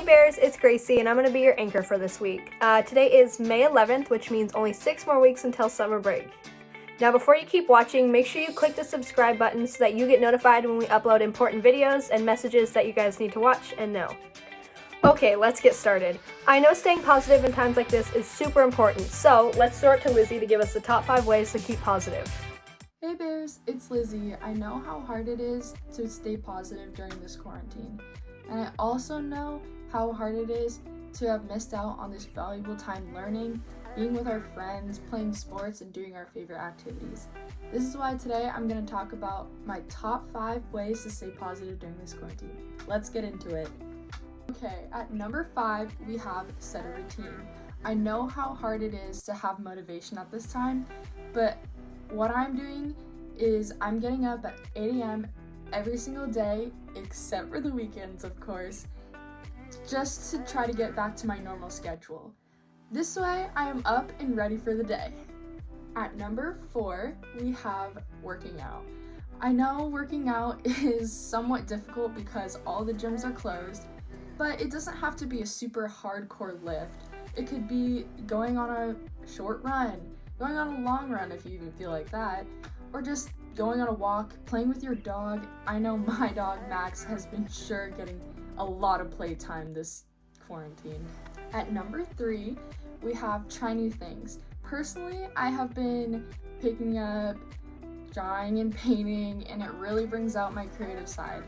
Hey Bears, it's Gracie and I'm going to be your anchor for this week. Today is May 11th, which means only 6 more weeks until summer break. Now before you keep watching, make sure you click the subscribe button so that you get notified when we upload important videos and messages that you guys need to watch and know. Okay, let's get started. I know staying positive in times like this is super important, so let's throw it to Lizzie to give us the top 5 ways to keep positive. Hey Bears, it's Lizzie. I know how hard it is to stay positive during this quarantine. And I also know how hard it is to have missed out on this valuable time learning, being with our friends, playing sports, and doing our favorite activities. This is why today I'm going to talk about my top 5 ways to stay positive during this quarantine. Let's get into it. Okay, at number 5, we have set a routine. I know how hard it is to have motivation at this time, but what I'm doing is I'm getting up at 8 a.m. every single day, except for the weekends, of course, just to try to get back to my normal schedule. This way, I am up and ready for the day. At number 4, we have working out. I know working out is somewhat difficult because all the gyms are closed, but it doesn't have to be a super hardcore lift. It could be going on a short run, going on a long run if you even feel like that, or just going on a walk, playing with your dog. I know my dog Max has been sure getting a lot of playtime this quarantine. At number 3, we have try new things. Personally, I have been picking up drawing and painting, and it really brings out my creative side.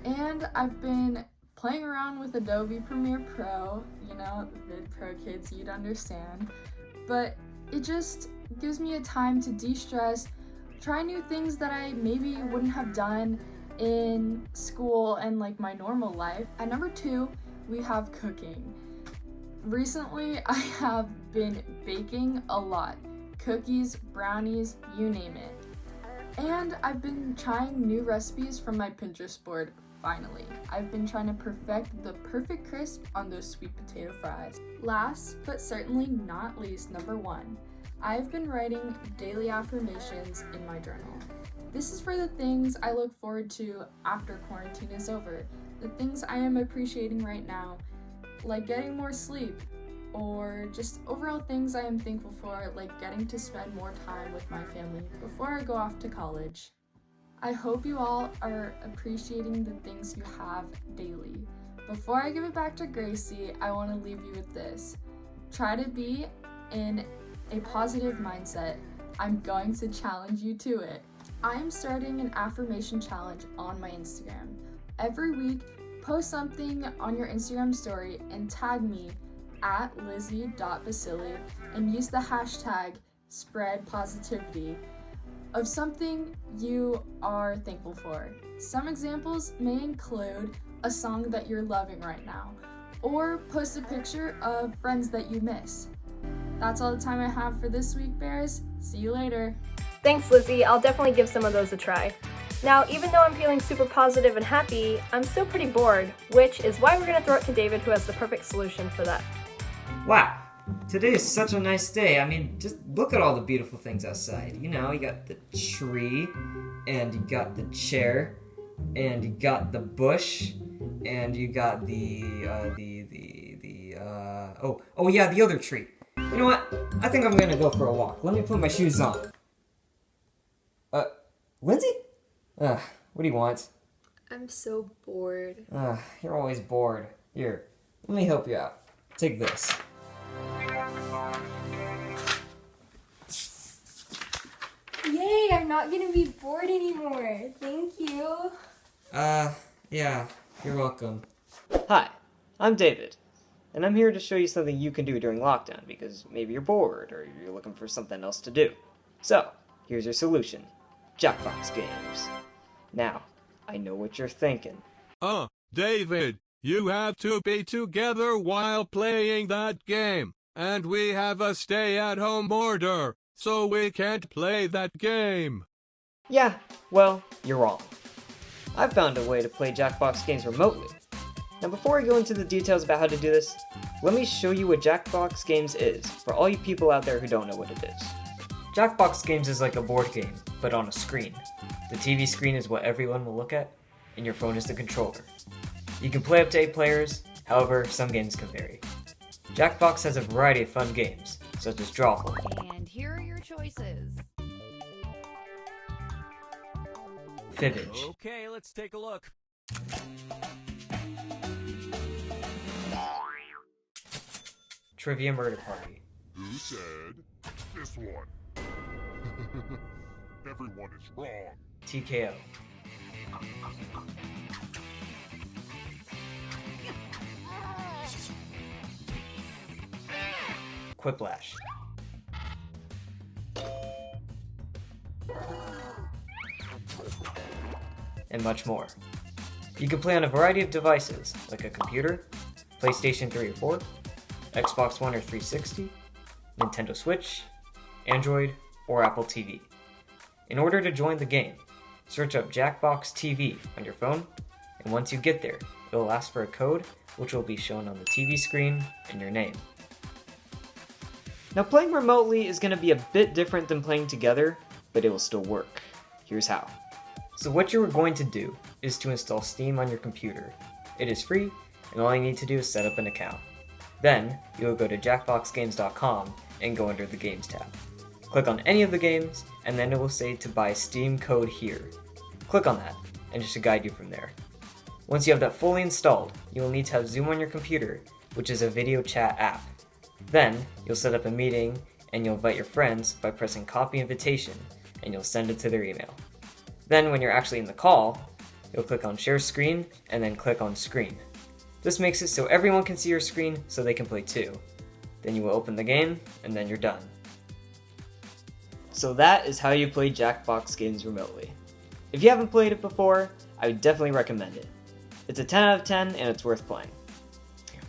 And I've been playing around with Adobe Premiere Pro, you know, the vid pro kids, you'd understand. But it just gives me a time to de-stress, try new things that I maybe wouldn't have done in school and like my normal life. At number 2, we have cooking. Recently, I have been baking a lot. Cookies, brownies, you name it. And I've been trying new recipes from my Pinterest board, finally. I've been trying to perfect the perfect crisp on those sweet potato fries. Last, but certainly not least, number 1. I've been writing daily affirmations in my journal. This is for the things I look forward to after quarantine is over, the things I am appreciating right now, like getting more sleep, or just overall things I am thankful for, like getting to spend more time with my family before I go off to college. I hope you all are appreciating the things you have daily. Before I give it back to Gracie, I want to leave you with this. Try to be in a positive mindset. I'm going to challenge you to it. I'm starting an affirmation challenge on my Instagram. Every week, post something on your Instagram story and tag me at lizzie.basili and use the hashtag spreadpositivity of something you are thankful for. Some examples may include a song that you're loving right now, or post a picture of friends that you miss. That's all the time I have for this week, Bears. See you later. Thanks Lizzie, I'll definitely give some of those a try. Now, even though I'm feeling super positive and happy, I'm still pretty bored, which is why we're going to throw it to David, who has the perfect solution for that. Wow, today is such a nice day. I mean, just look at all the beautiful things outside. You know, you got the tree, and you got the chair, and you got the bush, and you got the other tree. You know what? I think I'm gonna go for a walk. Let me put my shoes on. Lindsay? What do you want? I'm so bored. You're always bored. Here, let me help you out. Take this. Yay, I'm not gonna be bored anymore. Thank you. Yeah, you're welcome. Hi, I'm David, and I'm here to show you something you can do during lockdown because maybe you're bored or you're looking for something else to do. So, here's your solution. Jackbox games. Now, I know what you're thinking. David, you have to be together while playing that game, and we have a stay-at-home order, so we can't play that game. Yeah, well, you're wrong. I've found a way to play Jackbox games remotely. Now before I go into the details about how to do this, let me show you what Jackbox Games is, for all you people out there who don't know what it is. Jackbox Games is like a board game, but on a screen. The TV screen is what everyone will look at, and your phone is the controller. You can play up to 8 players, However, some games can vary. Jackbox has a variety of fun games, such as Drawful, And here are your choices. Fibbage, Okay, let's take a look. Trivia Murder Party, Who said this one? Everyone is wrong. TKO, Quiplash, and much more. You can play on a variety of devices, like a computer, PlayStation 3 or 4, Xbox One or 360, Nintendo Switch, Android, or Apple TV. In order to join the game, search up Jackbox TV on your phone, and once you get there, it will ask for a code which will be shown on the TV screen and your name. Now, playing remotely is going to be a bit different than playing together, but it will still work. Here's how. So what you are going to do is to install Steam on your computer. It is free, and all you need to do is set up an account. Then, you will go to jackboxgames.com and go under the Games tab. Click on any of the games, and then it will say to buy Steam code here. Click on that, and it should guide you from there. Once you have that fully installed, you will need to have Zoom on your computer, which is a video chat app. Then, you'll set up a meeting, and you'll invite your friends by pressing copy invitation, and you'll send it to their email. Then, when you're actually in the call, you'll click on share screen, and then click on screen. This makes it so everyone can see your screen so they can play too. Then you will open the game, and then you're done. So that is how you play Jackbox games remotely. If you haven't played it before, I would definitely recommend it. It's a 10 out of 10 and it's worth playing.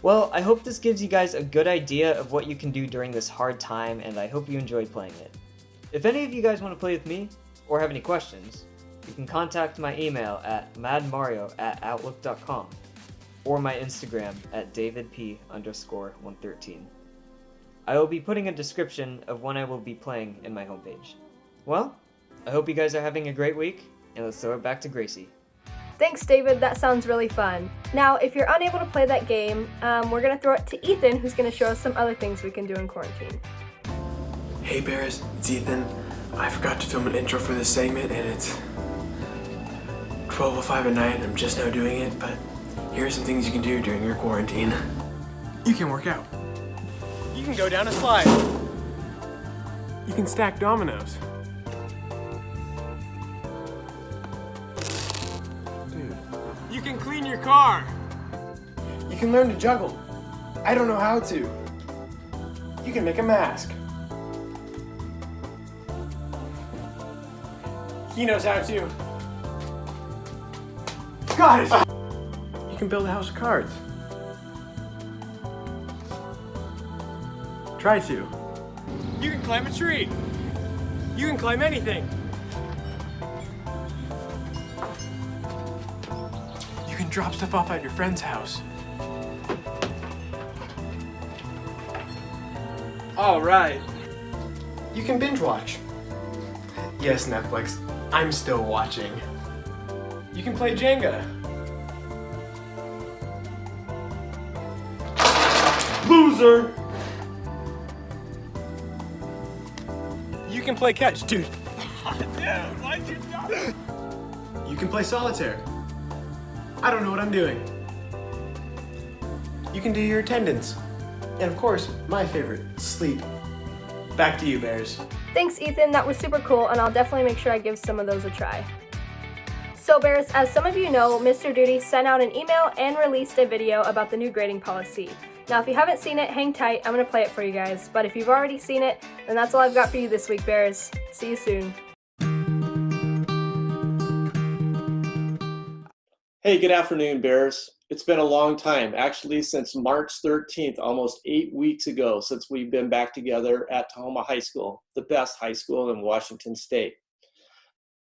Well, I hope this gives you guys a good idea of what you can do during this hard time, and I hope you enjoyed playing it. If any of you guys want to play with me, or have any questions, you can contact my email at madmario@outlook.com or my Instagram at davidp_113. I will be putting a description of when I will be playing in my homepage. Well, I hope you guys are having a great week, and let's throw it back to Gracie. Thanks, David. That sounds really fun. Now, if you're unable to play that game, we're going to throw it to Ethan, who's going to show us some other things we can do in quarantine. Hey Baris, it's Ethan. I forgot to film an intro for this segment and it's 12:05 at night and I'm just now doing it, but here are some things you can do during your quarantine. You can work out. You can go down a slide. You can stack dominoes. Dude. You can clean your car. You can learn to juggle. I don't know how to. You can make a mask. He knows how to. Got it! You can build a house of cards. Try to. You can climb a tree. You can climb anything. You can drop stuff off at your friend's house. All right. You can binge watch. Yes, Netflix, I'm still watching. You can play Jenga. Loser! You can play catch, dude. Dude, why'd you do? You can play solitaire. I don't know what I'm doing. You can do your attendance. And of course, my favorite, sleep. Back to you, Bears. Thanks, Ethan. That was super cool, and I'll definitely make sure I give some of those a try. So, Baris, as some of you know, Mr. Duty sent out an email and released a video about the new grading policy. Now, if you haven't seen it, hang tight. I'm going to play it for you guys. But if you've already seen it, then that's all I've got for you this week, Baris. See you soon. Hey, good afternoon, Bears. It's been a long time, actually since March 13th, almost 8 weeks ago, since we've been back together at Tahoma High School, the best high school in Washington State.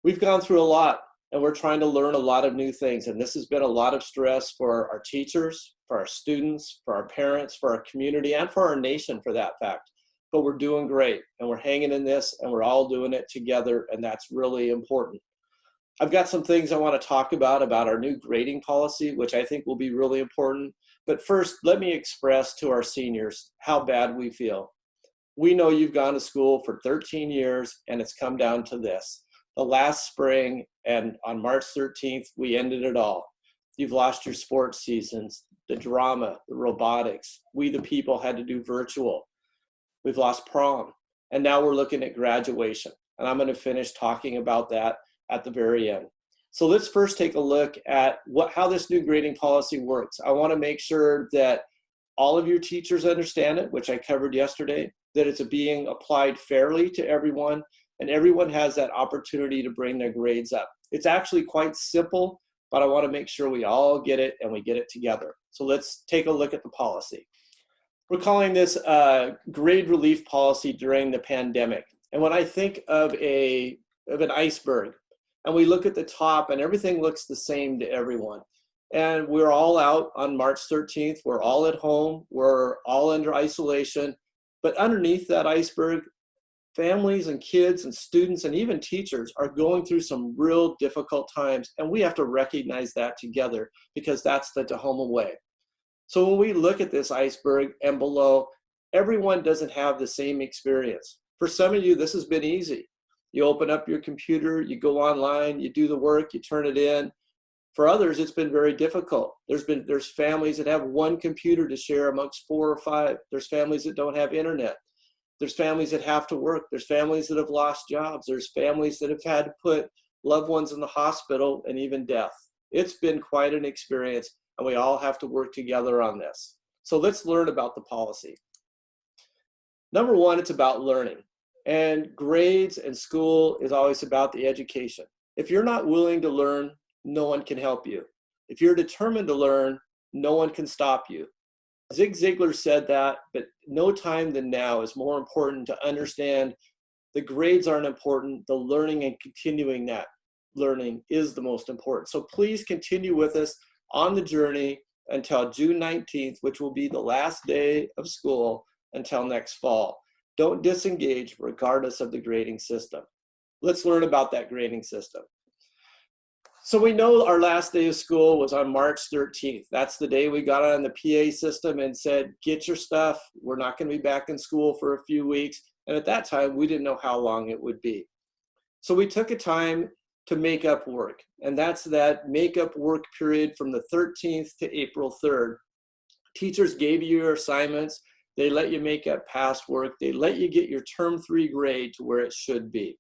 We've gone through a lot, and we're trying to learn a lot of new things, and this has been a lot of stress for our teachers, for our students, for our parents, for our community, and for our nation, for that fact. But we're doing great, and we're hanging in this, and we're all doing it together, and that's really important. I've got some things I want to talk about our new grading policy, which I think will be really important. But first, let me express to our seniors how bad we feel. We know you've gone to school for 13 years and it's come down to this. The last spring and on March 13th, we ended it all. You've lost your sports seasons, the drama, the robotics. We, the people, had to do virtual. We've lost prom. And now we're looking at graduation. And I'm going to finish talking about that at the very end. So let's first take a look at how this new grading policy works. I want to make sure that all of your teachers understand it, which I covered yesterday, that it's being applied fairly to everyone, and everyone has that opportunity to bring their grades up. It's actually quite simple, but I want to make sure we all get it and we get it together. So let's take a look at the policy. We're calling this grade relief policy during the pandemic. And when I think of an iceberg, and we look at the top and everything looks the same to everyone. And we're all out on March 13th. We're all at home. We're all under isolation. But underneath that iceberg, families and kids and students and even teachers are going through some real difficult times. And we have to recognize that together because that's the Tahoma way. So when we look at this iceberg and below, everyone doesn't have the same experience. For some of you, this has been easy. You open up your computer, you go online, you do the work, you turn it in. For others, it's been very difficult. There's families that have one computer to share amongst 4 or 5. There's families that don't have internet. There's families that have to work. There's families that have lost jobs. There's families that have had to put loved ones in the hospital and even death. It's been quite an experience, and we all have to work together on this. So let's learn about the policy. Number one, it's about learning. And grades and school is always about the education. If you're not willing to learn, no one can help you. If you're determined to learn, no one can stop you. Zig Ziglar said that, but no time than now is more important to understand the grades aren't important, the learning and continuing that learning is the most important. So please continue with us on the journey until June 19th, which will be the last day of school until next fall. Don't disengage regardless of the grading system. Let's learn about that grading system. So we know our last day of school was on March 13th. That's the day we got on the PA system and said, get your stuff. We're not going to be back in school for a few weeks. And at that time, we didn't know how long it would be. So we took a time to make up work. And that's that make up work period from the 13th to April 3rd. Teachers gave you your assignments. They let you make up past work. They let you get your term 3 grade to where it should be.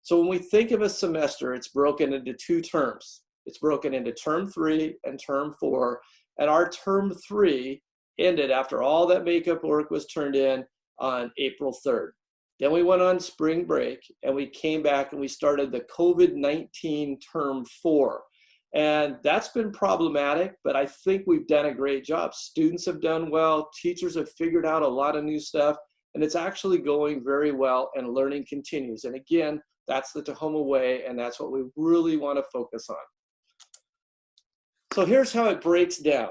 So when we think of a semester, it's broken into 2 terms. It's broken into term 3 and term 4. And our term 3 ended after all that makeup work was turned in on April 3rd. Then we went on spring break and we came back and we started the COVID-19 term 4. And that's been problematic, but I think we've done a great job. Students have done well, teachers have figured out a lot of new stuff, and it's actually going very well and learning continues. And again, that's the Tahoma way, and that's what we really want to focus on. So here's how it breaks down.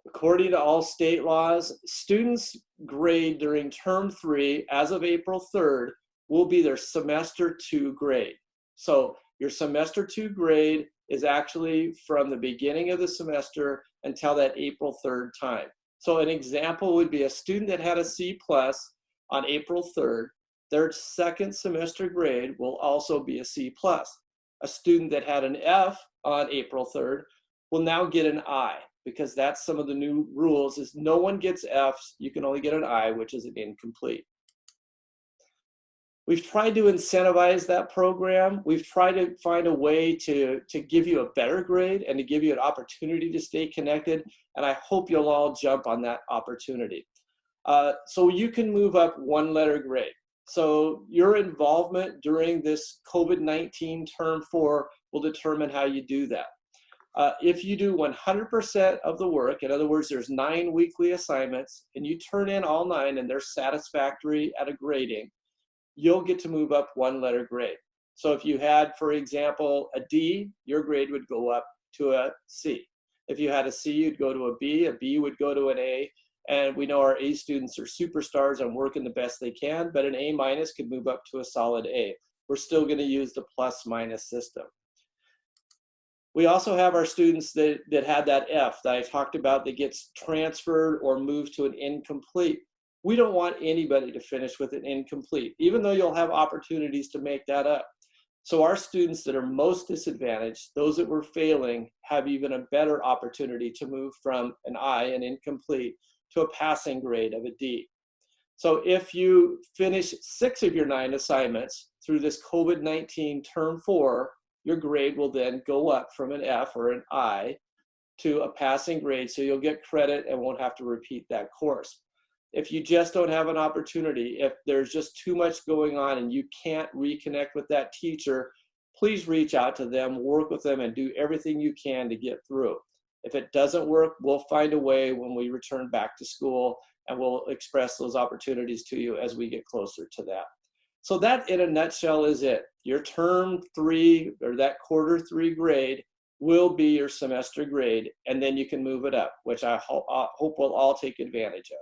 According to all state laws, students' grade during term 3 as of April 3rd will be their semester 2 grade. So your semester 2 grade is actually from the beginning of the semester until that April 3rd time. So an example would be a student that had a C+ on April 3rd, their second semester grade will also be a C+. A student that had an F on April 3rd will now get an I, because that's some of the new rules is no one gets Fs, you can only get an I, which is an incomplete. We've tried to incentivize that program. We've tried to find a way to give you a better grade and to give you an opportunity to stay connected. And I hope you'll all jump on that opportunity. So you can move up 1 letter grade. So your involvement during this COVID-19 term 4 will determine how you do that. If you do 100% of the work, in other words, there's 9 weekly assignments, and you turn in all 9 and they're satisfactory at a grading, you'll get to move up 1 letter grade. So if you had, for example, a D, your grade would go up to a C. If you had a C, you'd go to a B would go to an A, and we know our A students are superstars and working the best they can, but an A- could move up to a solid A. We're still going to use the plus-minus system. We also have our students that had that F that I talked about that gets transferred or moved to an incomplete. We don't want anybody to finish with an incomplete, even though you'll have opportunities to make that up. So our students that are most disadvantaged, those that were failing, have even a better opportunity to move from an I, an incomplete, to a passing grade of a D. So if you finish 6 of your 9 assignments through this COVID-19 term 4, your grade will then go up from an F or an I to a passing grade, so you'll get credit and won't have to repeat that course. If you just don't have an opportunity, if there's just too much going on and you can't reconnect with that teacher, please reach out to them, work with them, and do everything you can to get through. If it doesn't work, we'll find a way when we return back to school, and we'll express those opportunities to you as we get closer to that. So that, in a nutshell, is it. Your term 3, or that quarter 3 grade, will be your semester grade, and then you can move it up, which I hope we'll all take advantage of.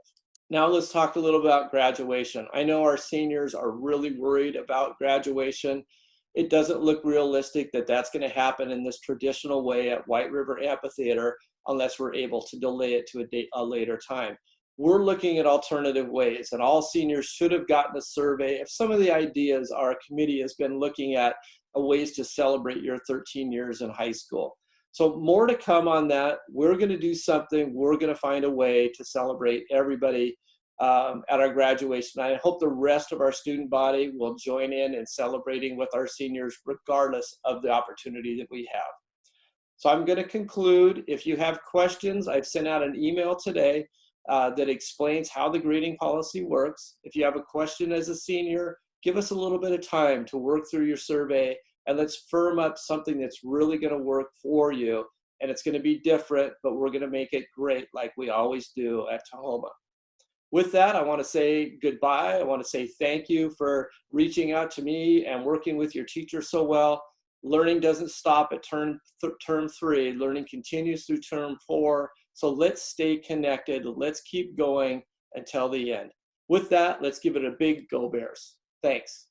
Now let's talk a little about graduation. I know our seniors are really worried about graduation. It doesn't look realistic that that's going to happen in this traditional way at White River Amphitheater unless we're able to delay it to a later time. We're looking at alternative ways, and all seniors should have gotten a survey of some of the ideas our committee has been looking at, ways to celebrate your 13 years in high school. So more to come on that. We're going to do something. We're going to find a way to celebrate everybody at our graduation. I hope the rest of our student body will join in celebrating with our seniors regardless of the opportunity that we have. So I'm going to conclude. If you have questions, I've sent out an email today that explains how the grading policy works. If you have a question as a senior, give us a little bit of time to work through your survey, and let's firm up something that's really going to work for you. And it's going to be different, but we're going to make it great like we always do at Tahoma. With that, I want to say goodbye. I want to say thank you for reaching out to me and working with your teacher so well. Learning doesn't stop at term 3. Learning continues through term 4. So let's stay connected. Let's keep going until the end. With that, let's give it a big go Bears. Thanks.